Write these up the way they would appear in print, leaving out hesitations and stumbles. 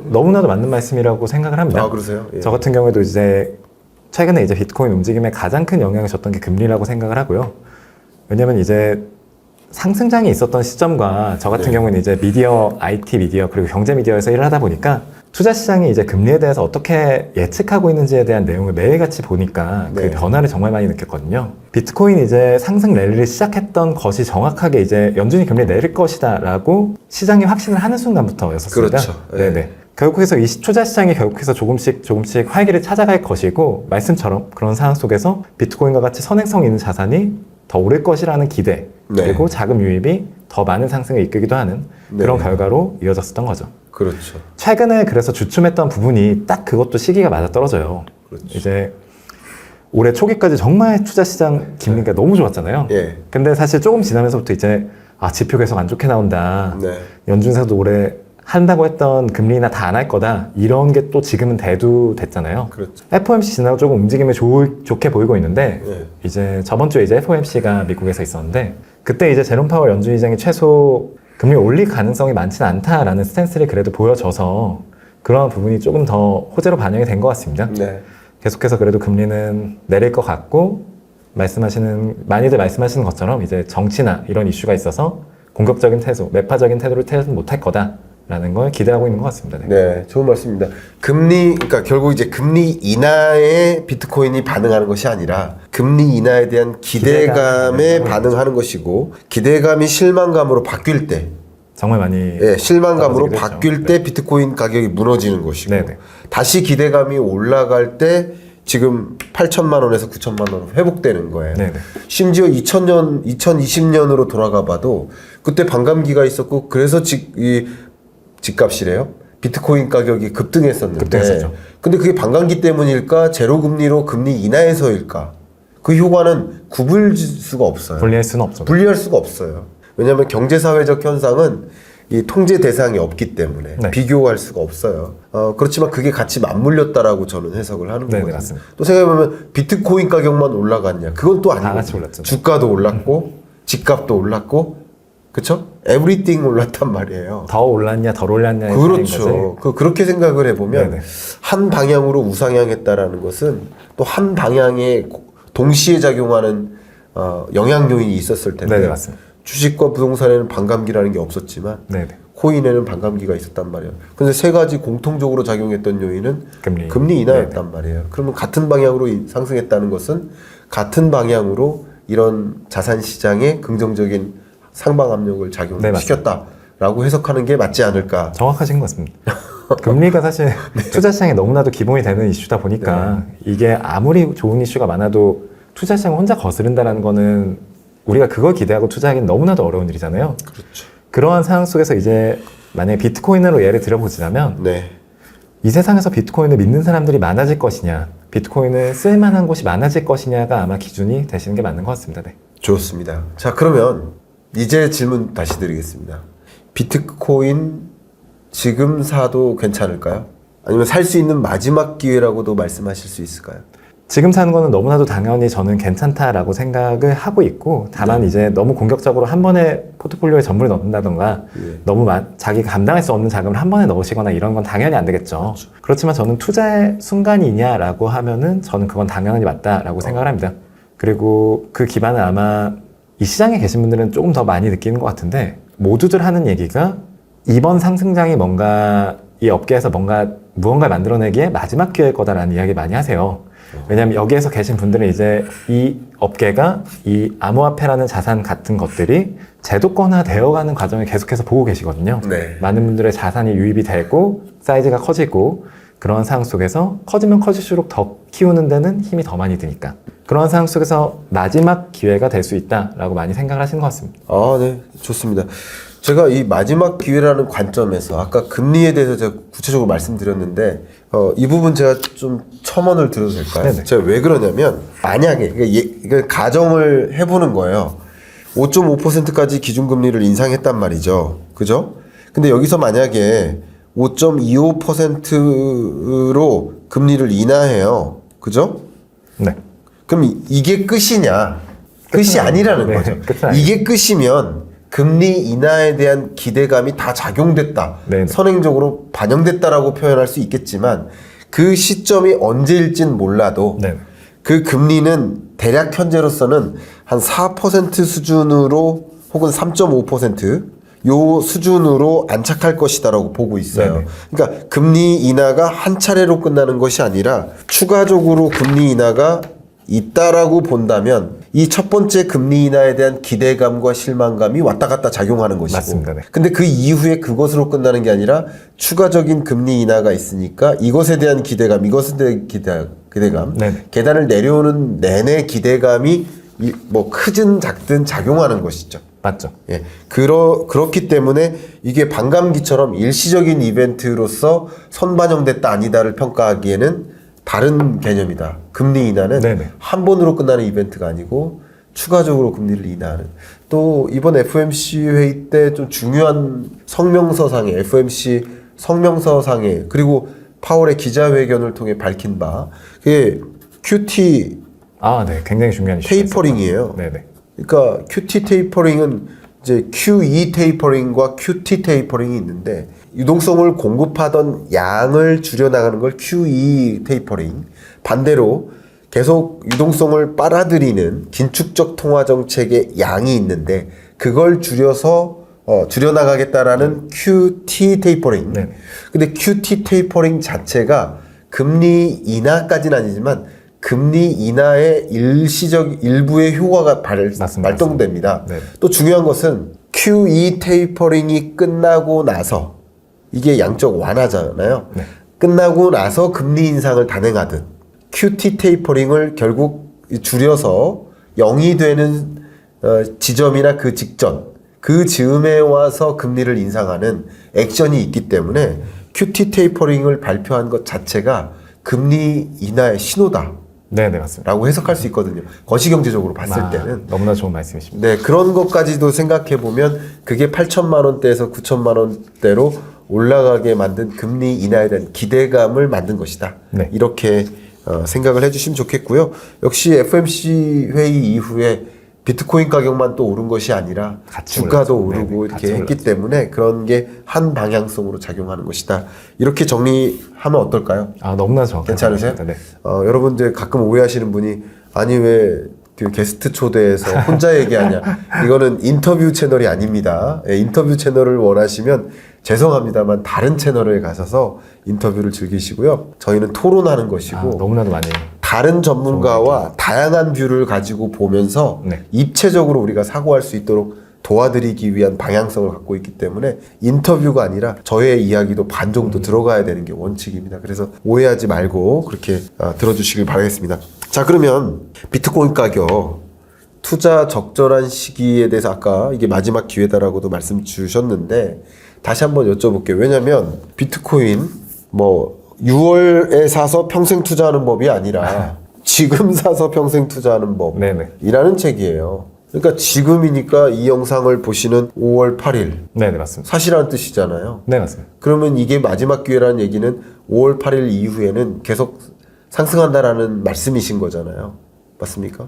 너무나도 맞는 말씀이라고 생각을 합니다. 아, 그러세요? 예. 저 같은 경우에도 이제 최근에 이제 비트코인 움직임에 가장 큰 영향을 줬던 게 금리라고 생각을 하고요. 왜냐면 이제 상승장이 있었던 시점과 저 같은 네. 경우는 이제 미디어, IT 미디어 그리고 경제 미디어에서 일을 하다 보니까 투자 시장이 이제 금리에 대해서 어떻게 예측하고 있는지에 대한 내용을 매일같이 보니까 그 네. 변화를 정말 많이 느꼈거든요. 비트코인 이제 상승 랠리를 시작했던 것이 정확하게 이제 연준이 금리 내릴 것이다라고 시장이 확신을 하는 순간부터였었습니다. 그렇죠. 네. 네네. 결국해서 이 투자 시장이 결국해서 조금씩 활기를 찾아갈 것이고 말씀처럼 그런 상황 속에서 비트코인과 같이 선행성 있는 자산이 더 오를 것이라는 기대 네. 그리고 자금 유입이 더 많은 상승을 이끌기도 하는 그런 네. 결과로 이어졌었던 거죠. 그렇죠. 최근에 그래서 주춤했던 부분이 딱 그것도 시기가 맞아떨어져요. 그렇죠. 이제 올해 초기까지 정말 투자 시장 금리가 너무 좋았잖아요. 예. 근데 사실 조금 지나면서부터 이제 지표 계속 안 좋게 나온다. 네. 연준에서도 올해 한다고 했던 금리나 다 안 할 거다. 이런 게 또 지금은 대두됐잖아요. 그렇죠. FOMC 지나고 조금 움직임이 좋게 보이고 있는데 네. 이제 저번 주에 이제 FOMC가 미국에서 있었는데 그때 이제 제롬 파월 연준 의장이 최소 금리 올릴 가능성이 많지는 않다라는 스탠스를 그래도 보여줘서 그런 부분이 조금 더 호재로 반영이 된 것 같습니다. 네. 계속해서 그래도 금리는 내릴 것 같고 많이들 말씀하시는 것처럼 이제 정치나 이런 이슈가 있어서 공격적인 태도, 매파적인 태도를 태우지 못할 거다라는 걸 기대하고 있는 것 같습니다. 네. 네, 좋은 말씀입니다. 그러니까 결국 이제 금리 인하에 비트코인이 반응하는 것이 아니라 금리 인하에 대한 기대감에 반응하는 것이고 기대감이 실망감으로 바뀔 때 정말 많이 예, 실망감으로 떨어지기도 바뀔 했죠. 때 비트코인 가격이 무너지는 것이고 네네. 다시 기대감이 올라갈 때 지금 8천만 원에서 9천만 원 회복되는 거예요. 네네. 심지어 2020년으로 돌아가 봐도 그때 반감기가 있었고 그래서 이 집값이래요. 비트코인 가격이 급등했었는데 급등했었죠. 근데 그게 반감기 때문일까 제로금리로 금리 인하해서일까 그 효과는 구분할 수가 없어요. 분리할 수는 없죠. 분리할 수가 없어요. 왜냐하면 경제사회적 현상은 이 통제 대상이 없기 때문에 네. 비교할 수가 없어요. 그렇지만 그게 같이 맞물렸다라고 저는 해석을 하는 네네, 거거든요. 맞습니다. 또 생각해보면 비트코인 가격만 올라갔냐? 그건 또 다 아니고 같이 올랐죠. 주가도 올랐고 집값도 올랐고 그렇죠? 에브리띵 올랐단 말이에요. 더 올랐냐 덜 올랐냐의 그렇죠. 그렇게 생각을 해보면 네네. 한 방향으로 우상향했다라는 것은 또 한 방향에 동시에 작용하는 영향 요인이 있었을 텐데 네네, 맞습니다. 주식과 부동산에는 반감기라는 게 없었지만 네네. 코인에는 반감기가 있었단 말이에요. 근데 세 가지 공통적으로 작용했던 요인은 금리 인하였단 말이에요. 그러면 같은 방향으로 상승했다는 것은 같은 방향으로 이런 자산 시장에 긍정적인 상방 압력을 네, 작용시켰다라고 해석하는 게 맞지 않을까. 정확하신 것 같습니다. 금리가 사실 투자 시장에 너무나도 기본이 되는 이슈다 보니까 이게 아무리 좋은 이슈가 많아도 투자 시장 혼자 거스른다는 거는 우리가 그걸 기대하고 투자하기는 너무나도 어려운 일이잖아요. 그렇죠. 그러한 상황 속에서 이제 만약에 비트코인으로 예를 들어보자면 네. 이 세상에서 비트코인을 믿는 사람들이 많아질 것이냐 비트코인을 쓸만한 곳이 많아질 것이냐가 아마 기준이 되시는 게 맞는 것 같습니다. 네. 좋습니다. 자, 그러면 이제 질문 다시 드리겠습니다. 비트코인 지금 사도 괜찮을까요? 아니면 살 수 있는 마지막 기회라고도 말씀하실 수 있을까요? 지금 사는 거는 너무나도 당연히 저는 괜찮다라고 생각을 하고 있고 다만 이제 너무 공격적으로 한 번에 포트폴리오에 전부를 넣는다던가 너무 자기가 감당할 수 없는 자금을 한 번에 넣으시거나 이런 건 당연히 안 되겠죠. 그렇지만 저는 투자의 순간이냐라고 하면은 저는 그건 당연히 맞다라고 생각을 합니다. 그리고 그 기반은 아마 이 시장에 계신 분들은 조금 더 많이 느끼는 것 같은데 모두들 하는 얘기가 이번 상승장이 뭔가 이 업계에서 무언가를 만들어내기에 마지막 기회일 거다라는 이야기 많이 하세요. 왜냐하면 여기에서 계신 분들은 이제 이 업계가 이 암호화폐라는 자산 같은 것들이 제도권화 되어가는 과정을 계속해서 보고 계시거든요. 네. 많은 분들의 자산이 유입이 되고 사이즈가 커지고 그런 상황 속에서 커지면 커질수록 더 키우는 데는 힘이 더 많이 드니까 그런 상황 속에서 마지막 기회가 될 수 있다라고 많이 생각을 하시는 것 같습니다. 네. 좋습니다. 제가 이 마지막 기회라는 관점에서 아까 금리에 대해서 제가 구체적으로 말씀드렸는데 이 부분 제가 좀 첨언을 드려도 될까요? 네네. 제가 왜 그러냐면 만약에 그러니까 가정을 해보는 거예요. 5.5%까지 기준금리를 인상했단 말이죠. 그죠? 근데 여기서 만약에 5.25%로 금리를 인하해요. 그죠? 네. 그럼 이게 끝이냐? 끝이 아니라는 네, 거죠. 끝은 아니죠. 이게 끝이면 금리 인하에 대한 기대감이 다 작용됐다. 네네. 선행적으로 반영됐다라고 표현할 수 있겠지만 그 시점이 언제일진 몰라도 네. 그 금리는 대략 현재로서는 한 4% 수준으로 혹은 3.5% 요 수준으로 안착할 것이다라고 보고 있어요. 네네. 그러니까 금리 인하가 한 차례로 끝나는 것이 아니라 추가적으로 금리 인하가 있다라고 본다면 이 첫 번째 금리 인하에 대한 기대감과 실망감이 왔다 갔다 작용하는 것이고 맞습니다. 네. 근데 그 이후에 그것으로 끝나는 게 아니라 추가적인 금리 인하가 있으니까 이것에 대한 기대감, 이것에 대한 기대감, 네네. 계단을 내려오는 내내 기대감이 뭐 크든 작든 작용하는 것이죠. 맞죠. 예, 그렇기 때문에 이게 반감기처럼 일시적인 이벤트로서 선반영됐다 아니다를 평가하기에는 다른 개념이다. 금리 인하는 네네. 한 번으로 끝나는 이벤트가 아니고 추가적으로 금리를 인하하는. 또 이번 FOMC 회의 때 좀 중요한 성명서상에 FOMC 성명서상에 그리고 파월의 기자회견을 통해 밝힌 바 그게 QT 네. 굉장히 중요한 이슈가 테이퍼링이에요. 있었죠. 네네. 그러니까 QT 테이퍼링은 이제 QE 테이퍼링과 QT 테이퍼링이 있는데 유동성을 공급하던 양을 줄여나가는 걸 QE 테이퍼링, 반대로 계속 유동성을 빨아들이는 긴축적 통화 정책의 양이 있는데 그걸 줄여나가겠다라는 QT 테이퍼링. 네. 근데 QT 테이퍼링 자체가 금리 인하까지는 아니지만 금리 인하의 일부의 효과가 발동됩니다. 네. 또 중요한 것은 QE 테이퍼링이 끝나고 나서 이게 양적 완화잖아요. 네. 끝나고 나서 금리 인상을 단행하든 QT 테이퍼링을 결국 줄여서 0이 되는 지점이나 그 직전, 그 즈음에 와서 금리를 인상하는 액션이 있기 때문에 QT 테이퍼링을 발표한 것 자체가 금리 인하의 신호다. 네네, 맞습니다. 라고 해석할 수 있거든요. 거시경제적으로 봤을 때는. 너무나 좋은 말씀이십니다. 네, 그런 것까지도 생각해 보면 그게 8천만 원대에서 9천만 원대로 올라가게 만든 금리 인하에 대한 기대감을 만든 것이다. 네. 이렇게 생각을 해주시면 좋겠고요. 역시 FOMC 회의 이후에 비트코인 가격만 또 오른 것이 아니라 같이 주가도 올랐죠. 오르고 네네, 이렇게 같이 했기 때문에 그런 게 한 방향성으로 작용하는 것이다. 이렇게 정리하면 어떨까요? 너무나 정확하게 괜찮으세요? 네. 여러분들 가끔 오해하시는 분이 아니 왜 그 게스트 초대해서 혼자 얘기하냐. 이거는 인터뷰 채널이 아닙니다. 예, 인터뷰 채널을 원하시면 죄송합니다만 다른 채널에 가셔서 인터뷰를 즐기시고요. 저희는 토론하는 것이고 너무나도 많이 다른 전문가와 다양한 뷰를 가지고 보면서 네. 입체적으로 우리가 사고할 수 있도록 도와드리기 위한 방향성을 갖고 있기 때문에 인터뷰가 아니라 저의 이야기도 반 정도 들어가야 되는 게 원칙입니다. 그래서 오해하지 말고 그렇게 들어주시길 바라겠습니다. 자, 그러면 비트코인 가격 투자 적절한 시기에 대해서 아까 이게 마지막 기회다라고도 말씀 주셨는데 다시 한번 여쭤볼게요. 왜냐면 비트코인 뭐 6월에 사서 평생 투자하는 법이 아니라 지금 사서 평생 투자하는 법이라는 책이에요. 그러니까 지금이니까 이 영상을 보시는 5월 8일 네네, 맞습니다. 사실이라는 뜻이잖아요. 네, 맞습니다. 그러면 이게 마지막 기회라는 얘기는 5월 8일 이후에는 계속 상승한다라는 말씀이신 거잖아요. 맞습니까?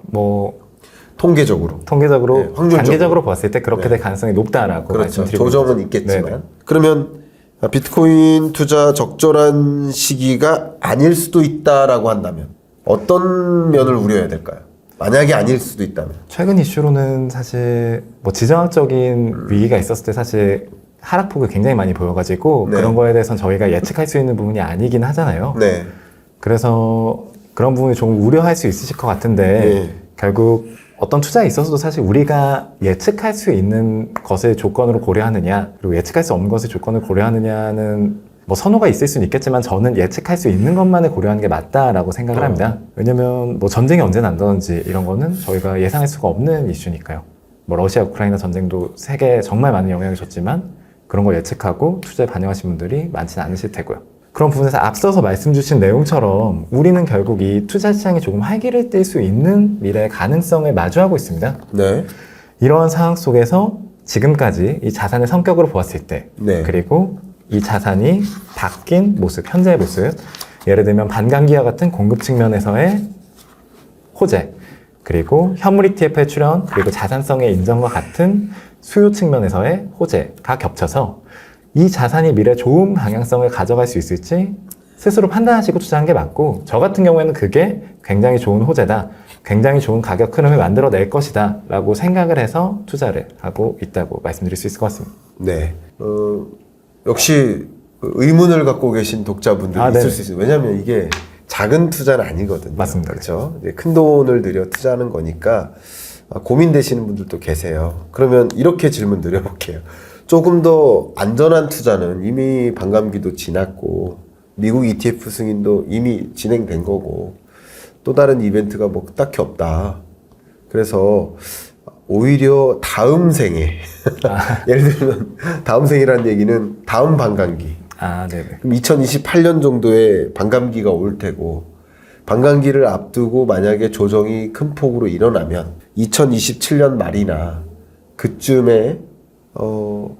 통계적으로. 통계적으로, 네, 확률적으로. 단계적으로 봤을 때 그렇게 될 가능성이 높다라고 그렇죠. 말씀드리고 조정은 있죠. 있겠지만. 네네. 그러면 비트코인 투자 적절한 시기가 아닐 수도 있다라고 한다면 어떤 면을 우려해야 될까요? 만약에 아닐 수도 있다면. 최근 이슈로는 사실 지정학적인 위기가 있었을 때 사실 하락폭을 굉장히 많이 보여가지고 네. 그런 거에 대해서는 저희가 예측할 수 있는 부분이 아니긴 하잖아요. 네. 그래서 그런 부분이 조금 우려할 수 있으실 것 같은데 네. 결국 어떤 투자에 있어서도 사실 우리가 예측할 수 있는 것을 조건으로 고려하느냐 그리고 예측할 수 없는 것을 조건을 고려하느냐는 선호가 있을 수는 있겠지만 저는 예측할 수 있는 것만을 고려하는 게 맞다라고 생각을 합니다. 왜냐면 전쟁이 언제 난다든지 이런 거는 저희가 예상할 수가 없는 이슈니까요. 러시아 우크라이나 전쟁도 세계에 정말 많은 영향을 줬지만 그런 걸 예측하고 투자에 반영하신 분들이 많지는 않으실 테고요. 그런 부분에서 앞서서 말씀 주신 내용처럼 우리는 결국 이 투자 시장이 조금 활기를 띨 수 있는 미래의 가능성을 마주하고 있습니다. 네. 이러한 상황 속에서 지금까지 이 자산의 성격으로 보았을 때 네. 그리고 이 자산이 바뀐 모습, 현재의 모습 예를 들면 반감기와 같은 공급 측면에서의 호재 그리고 현물 ETF의 출현, 그리고 자산성의 인정과 같은 수요 측면에서의 호재가 겹쳐서 이 자산이 미래 좋은 방향성을 가져갈 수 있을지 스스로 판단하시고 투자하는 게 맞고, 저 같은 경우에는 그게 굉장히 좋은 호재다, 굉장히 좋은 가격 흐름을 만들어낼 것이다 라고 생각을 해서 투자를 하고 있다고 말씀드릴 수 있을 것 같습니다. 네. 역시 의문을 갖고 계신 독자분들이 있을 네. 수 있어요. 왜냐하면 이게 작은 투자는 아니거든요. 맞습니다. 그렇죠? 큰 돈을 들여 투자하는 거니까 고민되시는 분들도 계세요. 그러면 이렇게 질문 드려볼게요. 조금 더 안전한 투자는 이미 반감기도 지났고 미국 ETF 승인도 이미 진행된 거고 또 다른 이벤트가 뭐 딱히 없다. 그래서 오히려 다음 생에 예를 들면 다음 생이라는 얘기는 다음 반감기, 네네. 그럼 2028년 정도에 반감기가 올 테고, 반감기를 앞두고 만약에 조정이 큰 폭으로 일어나면 2027년 말이나 그쯤에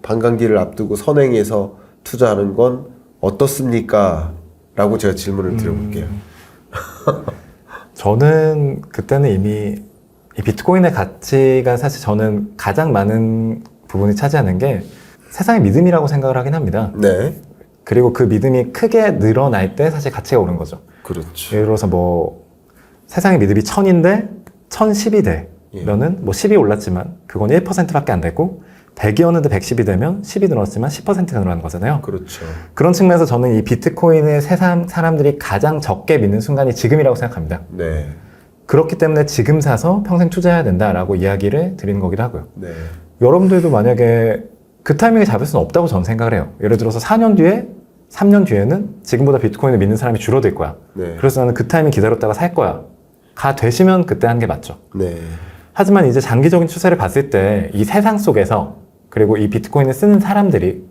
반감기를 앞두고 선행해서 투자하는 건 어떻습니까? 라고 제가 질문을 드려볼게요. 저는 그때는 이미 이 비트코인의 가치가 사실 저는 가장 많은 부분이 차지하는 게 세상의 믿음이라고 생각을 하긴 합니다. 네. 그리고 그 믿음이 크게 늘어날 때 사실 가치가 오른 거죠. 그렇죠. 예를 들어서 뭐 세상의 믿음이 1000인데 1010이 되면은 뭐 10이 올랐지만 그건 1%밖에 안 되고, 100이었는데 110이 되면 10이 늘었지만 10%가 늘어나는 거잖아요. 그렇죠. 그런 측면에서 저는 이 비트코인을 세상 사람들이 가장 적게 믿는 순간이 지금이라고 생각합니다. 네. 그렇기 때문에 지금 사서 평생 투자해야 된다라고 이야기를 드리는 거기도 하고요. 네. 여러분들도 만약에 그 타이밍에 잡을 수는 없다고 저는 생각을 해요. 예를 들어서 4년 뒤에, 3년 뒤에는 지금보다 비트코인을 믿는 사람이 줄어들 거야. 네. 그래서 나는 그 타이밍 기다렸다가 살 거야. 가 되시면 그때 하는 게 맞죠. 네. 하지만 이제 장기적인 추세를 봤을 때 이 세상 속에서, 그리고 이 비트코인을 쓰는 사람들이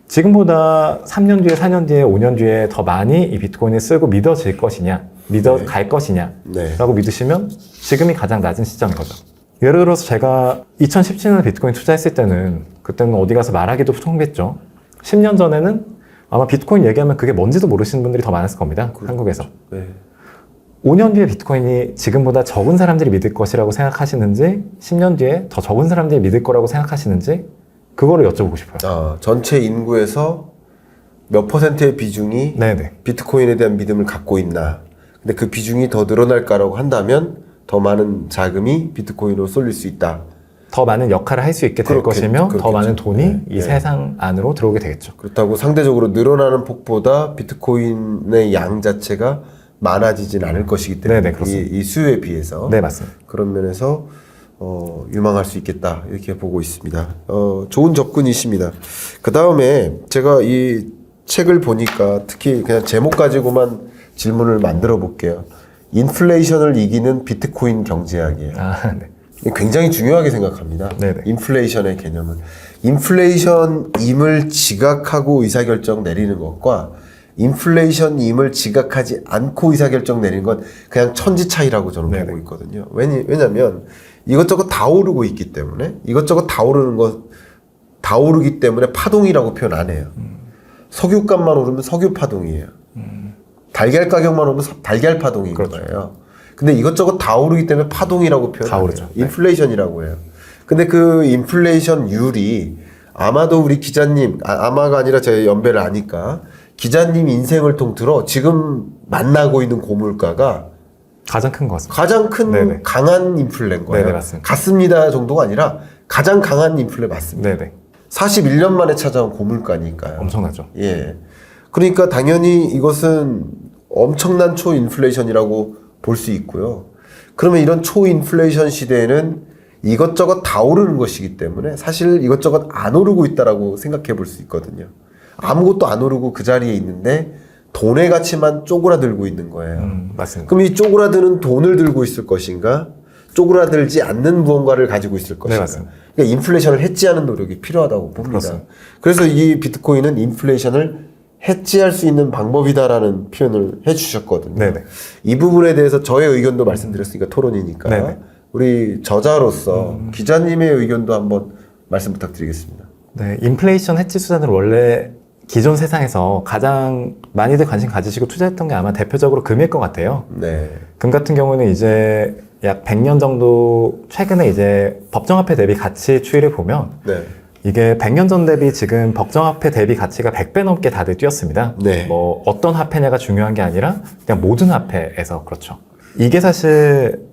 지금보다 3년 뒤에, 4년 뒤에, 5년 뒤에 더 많이 이 비트코인을 쓰고 믿어질 것이냐, 믿어갈 것이냐 네. 라고 믿으시면 지금이 가장 낮은 시점인 거죠. 예를 들어서 제가 2017년에 비트코인 투자했을 때는 그때는 어디 가서 말하기도 통했죠. 10년 전에는 아마 비트코인 얘기하면 그게 뭔지도 모르시는 분들이 더 많았을 겁니다. 한국에서. 네. 5년 뒤에 비트코인이 지금보다 적은 사람들이 믿을 것이라고 생각하시는지, 10년 뒤에 더 적은 사람들이 믿을 거라고 생각하시는지, 그거를 여쭤보고 싶어요. 전체 인구에서 몇 퍼센트의 비중이 네네. 비트코인에 대한 믿음을 갖고 있나. 근데 그 비중이 더 늘어날까라고 한다면 더 많은 자금이 비트코인으로 쏠릴 수 있다. 더 많은 역할을 할 수 있게 될 것이며, 더 그렇겠죠. 많은 돈이 네. 이 네. 세상 안으로 들어오게 되겠죠. 그렇다고 상대적으로 늘어나는 폭보다 비트코인의 양 자체가 많아지진 않을 것이기 때문에 네네, 그렇습니다. 이 수요에 비해서 네, 맞습니다. 그런 면에서 유망할 수 있겠다 이렇게 보고 있습니다. 좋은 접근이십니다. 그 다음에 제가 이 책을 보니까 특히 그냥 제목 가지고만 질문을 만들어 볼게요. 인플레이션을 이기는 비트코인 경제학이에요. 네. 굉장히 중요하게 생각합니다. 네네. 인플레이션의 개념은 인플레이션임을 지각하고 의사결정 내리는 것과 인플레이션임을 지각하지 않고 의사결정 내리는 건 그냥 천지 차이라고 저는 네네. 보고 있거든요. 왜냐면 이것저것 다 오르고 있기 때문에, 이것저것 다 오르는 것, 다 오르기 때문에 파동이라고 표현 안 해요. 석유값만 오르면 석유 파동이에요. 달걀 가격만 오르면 달걀 파동인 그렇죠. 거예요. 근데 이것저것 다 오르기 때문에 파동이라고 표현 다 안 해요. 오르죠. 네. 인플레이션이라고 해요. 근데 그 인플레이션율이 아마도 우리 기자님, 아마가 아니라 제 연배를 아니까 기자님 인생을 통틀어 지금 만나고 있는 고물가가 가장 큰 것 같습니다. 가장 큰 네네. 강한 인플레인 거예요. 네네, 맞습니다. 같습니다 정도가 아니라 가장 강한 인플레 맞습니다. 네네. 41년 만에 찾아온 고물가니까요. 엄청나죠. 예. 그러니까 당연히 이것은 엄청난 초인플레이션이라고 볼 수 있고요. 그러면 이런 초인플레이션 시대에는 이것저것 다 오르는 것이기 때문에 사실 이것저것 안 오르고 있다라고 생각해 볼 수 있거든요. 아무것도 안 오르고 그 자리에 있는데 돈의 가치만 쪼그라들고 있는 거예요. 맞습니다. 그럼 이 쪼그라드는 돈을 들고 있을 것인가? 쪼그라들지 않는 무언가를 가지고 있을 것인가? 맞습니다. 그러니까 인플레이션을 해지하는 노력이 필요하다고 봅니다. 그렇습니다. 그래서 이 비트코인은 인플레이션을 해지할 수 있는 방법이다라는 표현을 해주셨거든요. 네네. 이 부분에 대해서 저의 의견도 말씀드렸으니까 토론이니까 네네. 우리 저자로서 기자님의 의견도 한번 말씀 부탁드리겠습니다. 네, 인플레이션 해지 수단을 원래 기존 세상에서 가장 많이들 관심 가지시고 투자했던 게 아마 대표적으로 금일 것 같아요. 네. 금 같은 경우는 이제 약 100년 정도 최근에 이제 법정화폐 대비 가치 추이를 보면 네. 이게 100년 전 대비 지금 법정화폐 대비 가치가 100배 넘게 다들 뛰었습니다. 네. 뭐 어떤 화폐냐가 중요한 게 아니라 그냥 모든 화폐에서 그렇죠. 이게 사실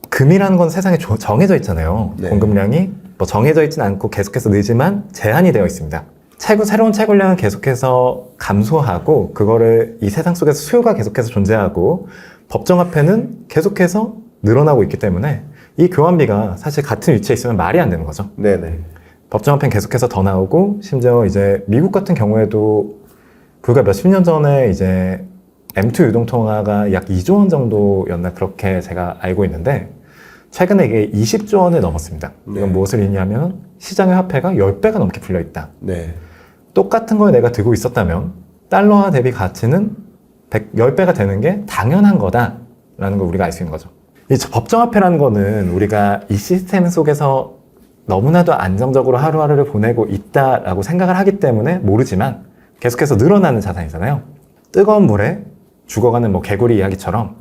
금이라는 건 세상에 정해져 있잖아요. 네. 공급량이 뭐 정해져 있지는 않고 계속해서 늘지만 제한이 되어 있습니다. 새로운 채굴량은 계속해서 감소하고 그거를 이 세상 속에서 수요가 계속해서 존재하고 법정화폐는 계속해서 늘어나고 있기 때문에 이 교환비가 사실 같은 위치에 있으면 말이 안 되는 거죠. 네네. 법정화폐는 계속해서 더 나오고 심지어 이제 미국 같은 경우에도 불과 몇십 년 전에 이제 M2 유동통화가 약 2조 원 정도였나 그렇게 제가 알고 있는데 최근에 이게 20조 원을 넘었습니다. 네. 이건 무엇을 의미하면 시장의 화폐가 10배가 넘게 풀려 있다. 네. 똑같은 걸 내가 들고 있었다면 달러화 대비 가치는 10배가 되는 게 당연한 거다라는 걸 우리가 알 수 있는 거죠. 이 법정화폐라는 거는 우리가 이 시스템 속에서 너무나도 안정적으로 하루하루를 보내고 있다라고 생각을 하기 때문에 모르지만 계속해서 늘어나는 자산이잖아요. 뜨거운 물에 죽어가는 뭐 개구리 이야기처럼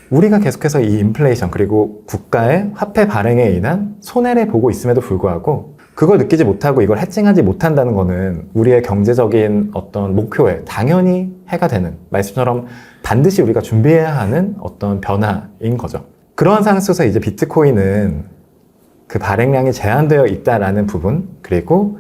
우리가 계속해서 이 인플레이션 그리고 국가의 화폐 발행에 인한 손해를 보고 있음에도 불구하고 그걸 느끼지 못하고 이걸 해칭하지 못한다는 거는 우리의 경제적인 어떤 목표에 당연히 해가 되는 말씀처럼 반드시 우리가 준비해야 하는 어떤 변화인 거죠. 그러한 상황 속에서 이제 비트코인은 그 발행량이 제한되어 있다라는 부분 그리고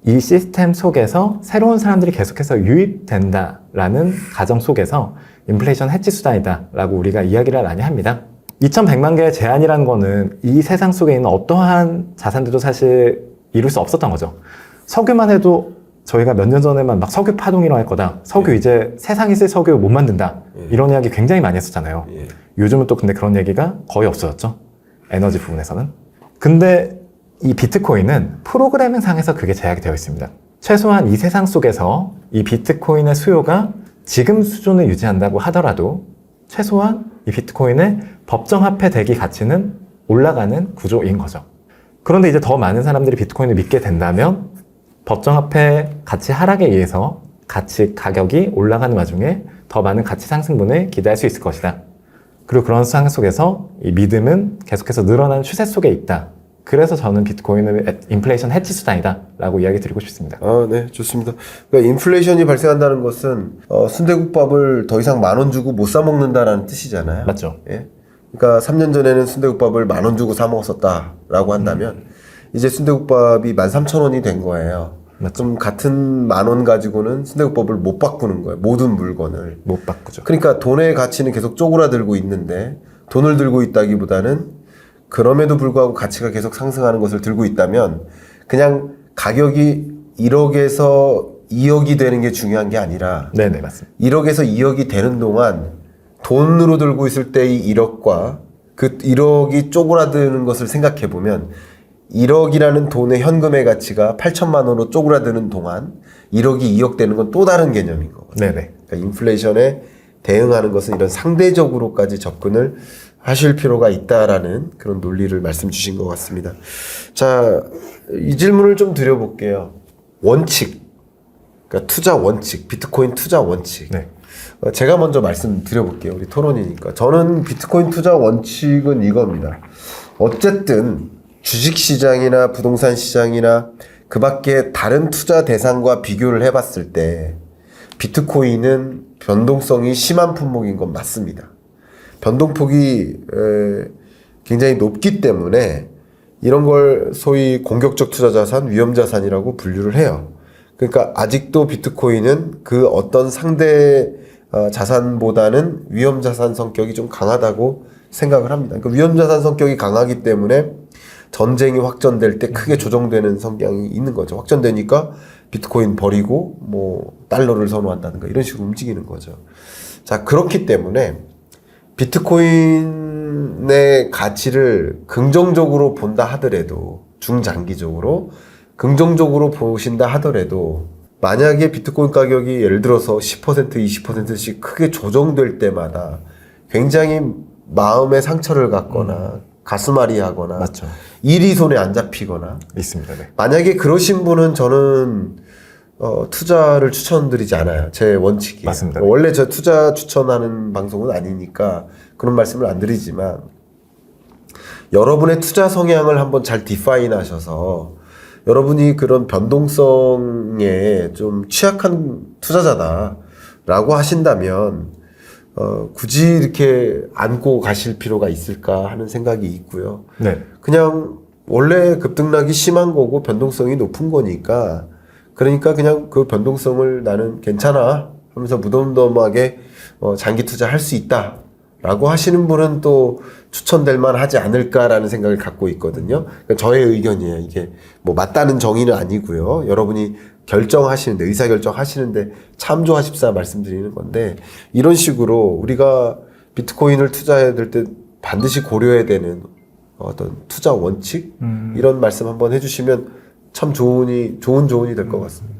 이 시스템 속에서 새로운 사람들이 계속해서 유입된다라는 가정 속에서 인플레이션 해치 수단이다라고 우리가 이야기를 많이 합니다. 2100만 개의 제한이라는 거는 이 세상 속에 있는 어떠한 자산들도 사실 이룰 수 없었던 거죠. 석유만 해도 저희가 몇 년 전에만 막 석유 파동이 일어날 거다. 석유 이제 세상에 쓸 석유 못 만든다. 이런 이야기 굉장히 많이 했었잖아요. 요즘은 또 근데 그런 얘기가 거의 없어졌죠. 에너지 부분에서는. 근데 이 비트코인은 프로그래밍 상에서 그게 제약이 되어 있습니다. 최소한 이 세상 속에서 이 비트코인의 수요가 지금 수준을 유지한다고 하더라도 최소한 이 비트코인의 법정화폐 대기 가치는 올라가는 구조인 거죠. 그런데 이제 더 많은 사람들이 비트코인을 믿게 된다면 법정화폐 가치 하락에 의해서 가격이 올라가는 와중에 더 많은 가치 상승분을 기대할 수 있을 것이다. 그리고 그런 상황 속에서 이 믿음은 계속해서 늘어나는 추세 속에 있다. 그래서 저는 비트코인은 인플레이션 해치 수단이다 라고 이야기 드리고 싶습니다. 네, 좋습니다. 그러니까 인플레이션이 발생한다는 것은 순대국밥을 더 이상 10,000원 주고 못 사 먹는다라는 뜻이잖아요. 맞죠. 예? 그러니까 3년 전에는 순대국밥을 10,000원 주고 사 먹었었다라고 한다면 이제 순대국밥이 13,000원이 된 거예요. 맞죠. 그럼 같은 10,000원 가지고는 순대국밥을 못 바꾸는 거예요. 모든 물건을. 못 바꾸죠. 그러니까 돈의 가치는 계속 쪼그라들고 있는데 돈을 들고 있다기보다는 그럼에도 불구하고 가치가 계속 상승하는 것을 들고 있다면 그냥 가격이 1억에서 2억이 되는 게 중요한 게 아니라 네네 맞습니다. 1억에서 2억이 되는 동안 돈으로 들고 있을 때의 1억과 그 1억이 쪼그라드는 것을 생각해 보면 1억이라는 돈의 현금의 가치가 8천만 원으로 쪼그라드는 동안 1억이 2억 되는 건 또 다른 개념인 거거든요. 네네. 그러니까 인플레이션에 대응하는 것은 이런 상대적으로까지 접근을 하실 필요가 있다라는 그런 논리를 말씀 주신 것 같습니다. 자, 이 질문을 좀 드려볼게요. 원칙. 그러니까 투자 원칙, 비트코인 투자 원칙. 네. 제가 먼저 말씀드려볼게요. 우리 토론이니까. 저는 비트코인 투자 원칙은 이겁니다. 어쨌든 주식시장이나 부동산 시장이나 그 밖에 다른 투자 대상과 비교를 해봤을 때 비트코인은 변동성이 심한 품목인 건 맞습니다. 변동폭이 굉장히 높기 때문에 이런 걸 소위 공격적 투자 자산, 위험 자산이라고 분류를 해요. 그러니까 아직도 비트코인은 그 어떤 상대 자산보다는 위험 자산 성격이 좀 강하다고 생각을 합니다. 그러니까 위험 자산 성격이 강하기 때문에 전쟁이 확전될 때 크게 조정되는 성향이 있는 거죠. 확전되니까 비트코인 버리고 뭐 달러를 선호한다든가 이런 식으로 움직이는 거죠. 자, 그렇기 때문에 비트코인의 가치를 긍정적으로 본다 하더라도 중장기적으로 긍정적으로 보신다 하더라도 만약에 비트코인 가격이 예를 들어서 10% 20%씩 크게 조정될 때마다 굉장히 마음의 상처를 갖거나 가슴앓이 하거나 맞죠. 일이 손에 안 잡히거나 있습니다. 네. 만약에 그러신 분은 저는 투자를 추천드리지 않아요. 제 원칙이에요. 맞습니다. 원래 저 투자 추천하는 방송은 아니니까 그런 말씀을 안 드리지만 여러분의 투자 성향을 한번 잘 디파인 하셔서 여러분이 그런 변동성에 좀 취약한 투자자다라고 하신다면 굳이 이렇게 안고 가실 필요가 있을까 하는 생각이 있고요. 네. 그냥 원래 급등락이 심한 거고 변동성이 높은 거니까 그러니까 그냥 그 변동성을 나는 괜찮아 하면서 무덤덤하게 장기 투자할 수 있다 라고 하시는 분은 또 추천될 만하지 않을까라는 생각을 갖고 있거든요. 그러니까 저의 의견이에요. 이게 뭐 맞다는 정의는 아니고요. 여러분이 결정하시는데 의사결정하시는데 참조하십사 말씀드리는 건데 이런 식으로 우리가 비트코인을 투자해야 될 때 반드시 고려해야 되는 어떤 투자 원칙 이런 말씀 한번 해주시면 참 좋은 조언이 될 것 같습니다.